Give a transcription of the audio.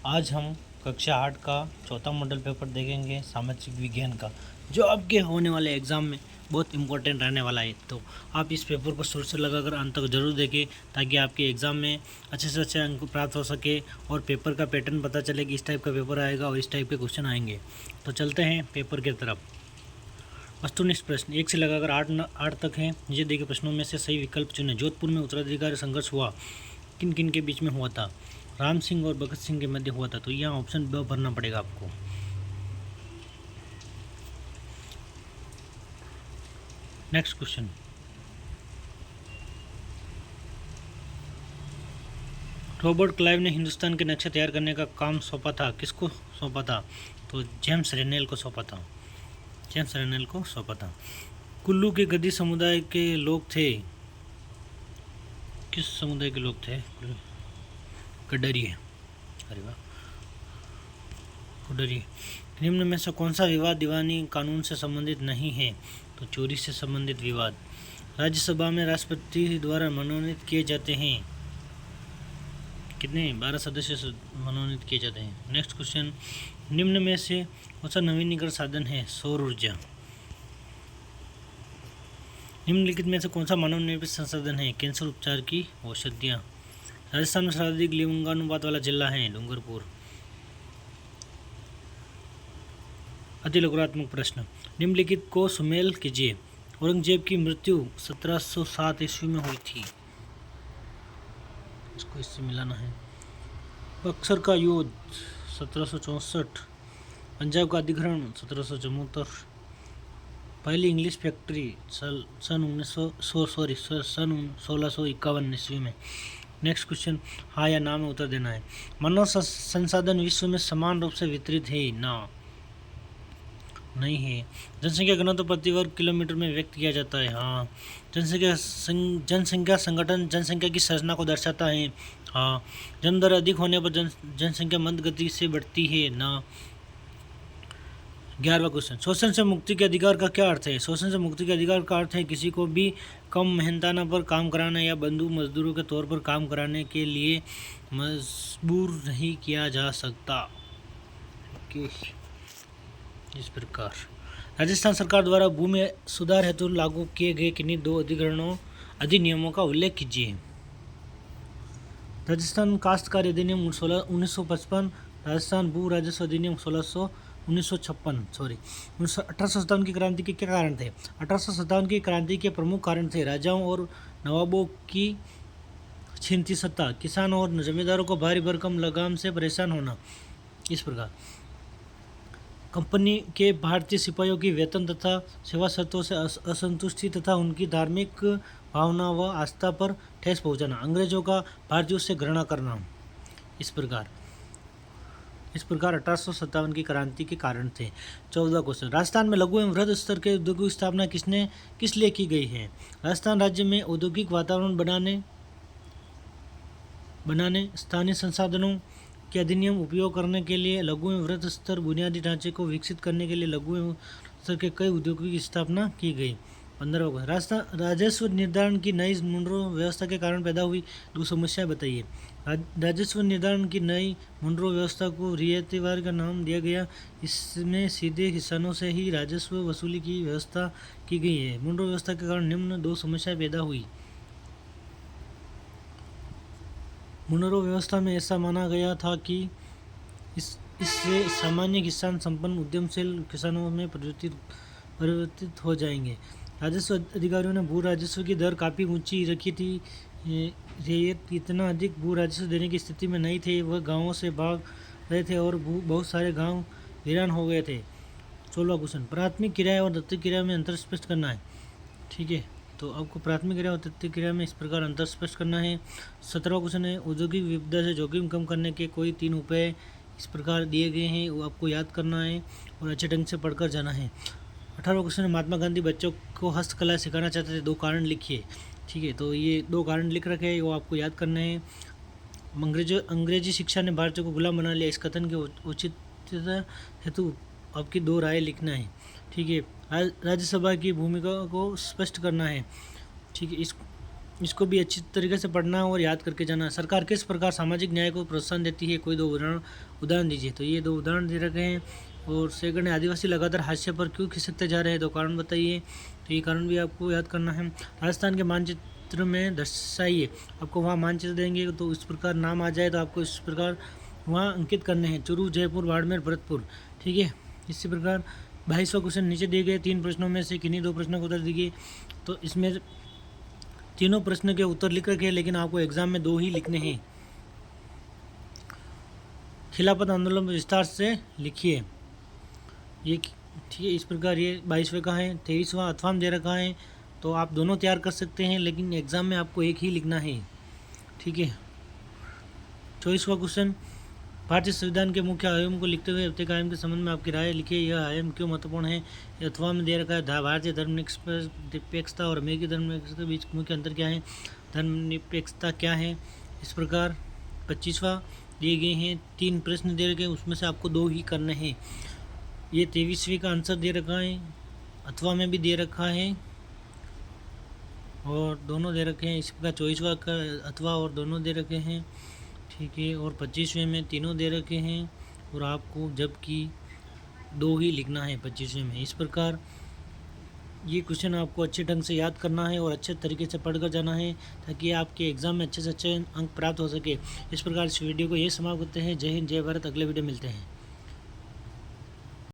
आज हम कक्षा 8 का चौथा मॉडल पेपर देखेंगे सामाजिक विज्ञान का, जो आपके होने वाले एग्ज़ाम में बहुत इंपॉर्टेंट रहने वाला है। तो आप इस पेपर को सुर से लगाकर अंत तक जरूर देखें, ताकि आपके एग्ज़ाम में अच्छे से अच्छे अंक प्राप्त हो सके और पेपर का पैटर्न पता चले कि इस टाइप का पेपर आएगा और इस टाइप के क्वेश्चन आएंगे। तो चलते हैं पेपर की तरफ। वस्तुनिष्ठ प्रश्न 1 से लगाकर 8 तक हैं। ये देखिए, प्रश्नों में से सही विकल्प चुने। जोधपुर में उत्तराधिकारी संघर्ष हुआ, किन किन के बीच में हुआ था? राम सिंह और भगत सिंह के मध्य हुआ था। तो यहाँ ऑप्शन ब भरना पड़ेगा आपको। नेक्स्ट क्वेश्चन, रॉबर्ट क्लाइव ने हिंदुस्तान के नक्शे तैयार करने का काम सौंपा था, किसको सौंपा था? तो जेम्स रेनेल को सौंपा था। जेम्स रेनेल को सौंपा था। कुल्लू के गद्दी समुदाय के लोग थे, किस समुदाय के लोग थे? गडरिया। अरे वाह, गडरिया। निम्न में से कौन सा विवाद दीवानी कानून से संबंधित नहीं है? तो चोरी से संबंधित विवाद। राज्यसभा में राष्ट्रपति द्वारा मनोनीत किए जाते हैं कितने? 12 सदस्य मनोनीत किए जाते हैं। नेक्स्ट क्वेश्चन, निम्न में से कौन सा नवीनीकरण साधन है? सौर ऊर्जा। निम्नलिखित में से कौन सा मानव निर्मित संसाधन है? कैंसर उपचार की औषधियाँ। राजस्थान में सर्वाधिक लिंगानुपात वाला जिला है डूंगरपुर। अति लघुरात्मक प्रश्न, निम्नलिखित को सुमेल कीजिए। औरंगजेब की मृत्यु 1707 ईस्वी में हुई थी। इसको इससे मिलाना है। बक्सर का युद्ध 1764। पंजाब का अधिग्रहण 1774। पहली इंग्लिश फैक्ट्री सन 1651 ईस्वी में। नेक्स्ट क्वेश्चन, हाँ या ना में उत्तर देना है। मानव संसाधन विश्व में समान रूप से वितरित है? ना, नहीं है। जनसंख्या घनत्व प्रति वर्ग किलोमीटर में व्यक्त किया जाता है? हाँ। जनसंख्या संगठन जनसंख्या की संरचना को दर्शाता है? हाँ। जन्म दर अधिक होने पर जनसंख्या मंद गति से बढ़ती है? ना। 11वां क्वेश्चन, शोषण से मुक्ति के अधिकार का क्या अर्थ है? शोषण से मुक्ति के अधिकार का अर्थ है किसी को भी कम मेहनताना पर काम कराने या बंधु मजदूरों के तौर पर काम कराने के लिए मजबूर नहीं किया जा सकता। इस प्रकार राजस्थान सरकार द्वारा भूमि सुधार हेतु लागू किए गए किन्हीं 2 अधिनियमों का उल्लेख कीजिए। राजस्थान काश्तकार अधिनियम 1955, राजस्थान भू राजस्व अधिनियम 1857 की क्रांति के क्या कारण थे? 1857 की क्रांति के प्रमुख कारण थे राजाओं और नवाबों की छीनती सत्ता, किसानों और जमींदारों को भारी भरकम लगाम से परेशान होना। इस प्रकार कंपनी के भारतीय सिपाहियों की वेतन तथा सेवा शर्तों से असंतुष्टि तथा उनकी धार्मिक भावना व आस्था पर ठेस पहुंचाना, अंग्रेजों का भारतीयों से घृणा करना। इस प्रकार 1857 की क्रांति के कारण थे। 14वां क्वेश्चन, राजस्थान में लघु एवं वृहद स्तर के उद्योगों की स्थापना किस लिए की गई है? राजस्थान राज्य में औद्योगिक वातावरण बनाने स्थानीय संसाधनों के अधिनियम उपयोग करने के लिए, लघु एवं वृहद स्तर बुनियादी ढांचे को विकसित करने के लिए लघु एवं स्तर के कई उद्योगों की स्थापना की गई। 15वां, राजस्व निर्धारण की नई मुनरो व्यवस्था के कारण पैदा हुई 2 समस्याएं बताइए। राजस्व निर्धारण की नई मुनरो व्यवस्था को रियायतीवार का नाम दिया गया। इसमें सीधे किसानों से ही राजस्व वसूली की व्यवस्था की गई है। मुनरो व्यवस्था के कारण निम्न 2 समस्याएं पैदा हुई। मुनरो व्यवस्था में ऐसा माना गया था कि इससे सामान्य किसान संपन्न उद्यमशील किसानों में परिवर्तित हो जाएंगे। राजस्व अधिकारियों ने भू राजस्व की दर काफ़ी ऊंची रखी थी। रियायत इतना अधिक भू राजस्व देने की स्थिति में नहीं थे। वह गांवों से भाग रहे थे और बहुत सारे गांव वीरान हो गए थे। 16वां क्वेश्चन, प्राथमिक किराया और द्वितीयक किराया में अंतर स्पष्ट करना है। ठीक है, तो आपको प्राथमिक क्रिया और तृतीयक क्रिया में इस प्रकार अंतर स्पष्ट करना है। 17वां क्वेश्चन है, औद्योगिक विपदा से जोखिम कम करने के कोई 3 उपाय इस प्रकार दिए गए हैं, वो आपको याद करना है और अच्छे ढंग से पढ़कर जाना है। 18वां क्वेश्चन है, महात्मा गांधी बच्चों को हस्तकला सिखाना चाहते थे, 2 कारण लिखिए। ठीक है, तो ये 2 कारण लिख रखे हैं, वो आपको याद करना है। अंग्रेजी शिक्षा ने भारतीयों को गुलाम बना लिया, इस कथन की औचित्यता हेतु आपकी 2 राय लिखना है। ठीक है, राज्यसभा की भूमिका को स्पष्ट करना है। ठीक है, इसको भी अच्छी तरीके से पढ़ना है और याद करके जाना है। सरकार किस प्रकार सामाजिक न्याय को प्रोत्साहन देती है, कोई दो उदाहरण दीजिए। तो ये 2 उदाहरण दे रखे हैं। और सेकंड है, आदिवासी लगातार हाशिए पर क्यों खिसकते जा रहे हैं, तो कारण बताइए। तो ये कारण भी आपको याद करना है। राजस्थान के मानचित्र में दर्शाइए, आपको वहाँ मानचित्र देंगे तो इस प्रकार नाम आ जाए तो आपको इस प्रकार वहाँ अंकित करने हैं, चूरू, जयपुर, बाड़मेर, भरतपुर। ठीक है, इसी प्रकार 22वां क्वेश्चन नीचे दिए गए 3 प्रश्नों में से किन्हीं 2 प्रश्नों का उत्तर दीजिए। तो इसमें तीनों प्रश्न के उत्तर लिख रखे हैं, लेकिन आपको एग्जाम में 2 ही लिखने हैं। खिलाफत आंदोलन विस्तार से लिखिए, ये ठीक है। इस प्रकार ये 22वें का है। 23वां अथवा में दे रखा है, तो आप दोनों तैयार कर सकते हैं, लेकिन एग्जाम में आपको एक ही लिखना है। ठीक है। 24वां क्वेश्चन, भारतीय संविधान के मुख्य आयाम को लिखते हुए प्रत्येक आयाम के संबंध में आपकी राय लिखिए। यह आयाम क्यों महत्वपूर्ण है। अथवा में दे रखा है, भारतीय धर्मनिरपेक्षता और अमेरिकी धर्मनिरपेक्षता के बीच मुख्य अंतर क्या है, धर्मनिरपेक्षता क्या है। इस प्रकार 25वां दिए गए हैं, 3 प्रश्न दे रखे हैं, उसमें से आपको 2 ही करने हैं। ये 23वीं का आंसर दे रखा है, अथवा में भी दे रखा है और दोनों दे रखे हैं। इस प्रकार 24वां का अथवा और दोनों दे रखे हैं। ठीक है, और 25वें में तीनों दे रखे हैं और आपको जबकि 2 ही लिखना है 25वें में। इस प्रकार ये क्वेश्चन आपको अच्छे ढंग से याद करना है और अच्छे तरीके से पढ़कर जाना है, ताकि आपके एग्ज़ाम में अच्छे से अच्छे अंक प्राप्त हो सके। इस प्रकार इस वीडियो को ये समाप्त करते हैं। जय हिंद, जय भारत। अगले वीडियो मिलते हैं।